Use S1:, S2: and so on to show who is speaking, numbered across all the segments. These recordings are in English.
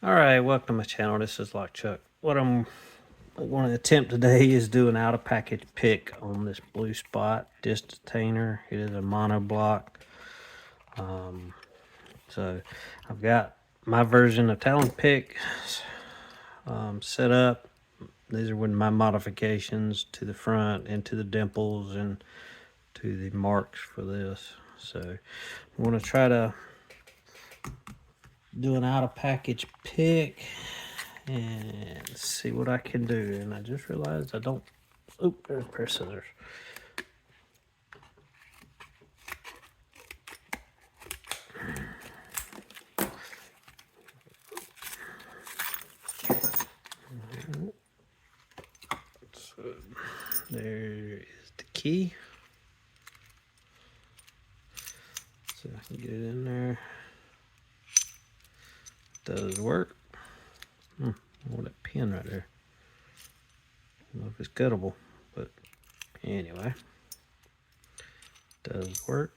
S1: Alright, welcome to my channel. This is Lock Chuck. What I'm going to attempt today is do an out-of-package pick on this BlueSpot disc detainer. It is a monoblock. So I've got my version of Talon pick set up. These are with my modifications to the front and to the dimples and to the marks for this. So I'm going to try to do an out-of-package pick and see what I can do. And I just realized I don't. Oop, there's a pair of scissors. So there is the key. So I can get it in there. Does work. Oh, that pin right there. I don't know if it's cuttable, but anyway, does work.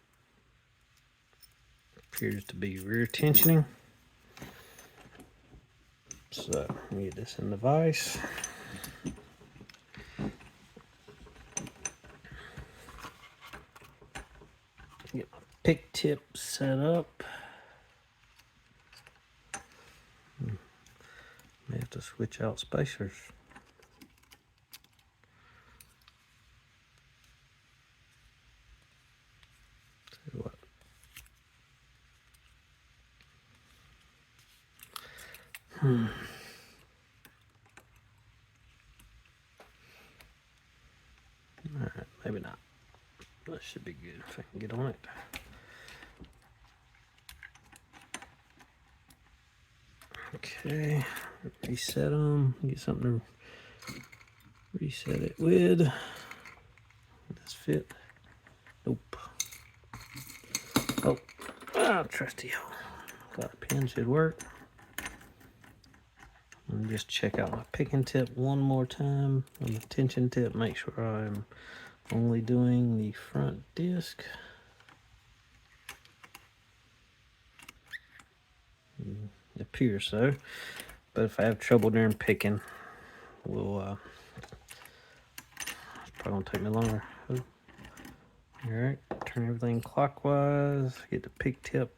S1: Appears to be rear tensioning. So let me get this in the vise. Get my pick tip set up. May have to switch out spacers. See what? Alright, maybe not. That should be good if I can get on it. Okay, reset them. Get something to reset it with. Does this fit? Nope. Oh, trusty. Got a pin, should work. And just check out my picking tip one more time on the tension tip. Make sure I'm only doing the front disc. It appears so, but if I have trouble during picking, we'll it's probably gonna take me longer. All right, turn everything clockwise. Get the pick tip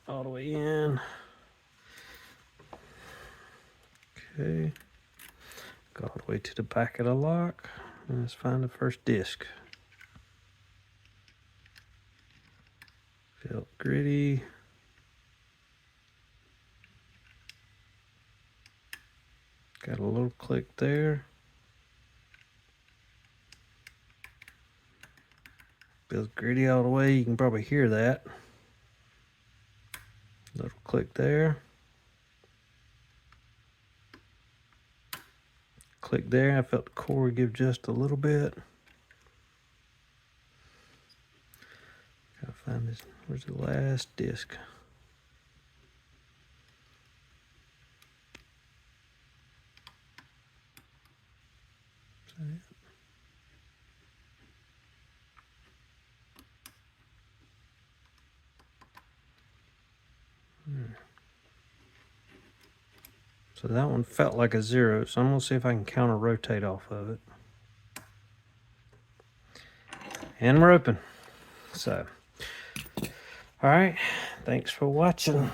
S1: all the way in. Okay, go all the way to the back of the lock, and let's find the first disc. Felt gritty. Got a little click there. Feels gritty all the way. You can probably hear that. Little click there. Click there. I felt the core give just a little bit. Gotta find this. Where's the last disc? So that one felt like a 0, so I'm gonna see if I can counter rotate off of it. And we're open. So, all right, thanks for watching.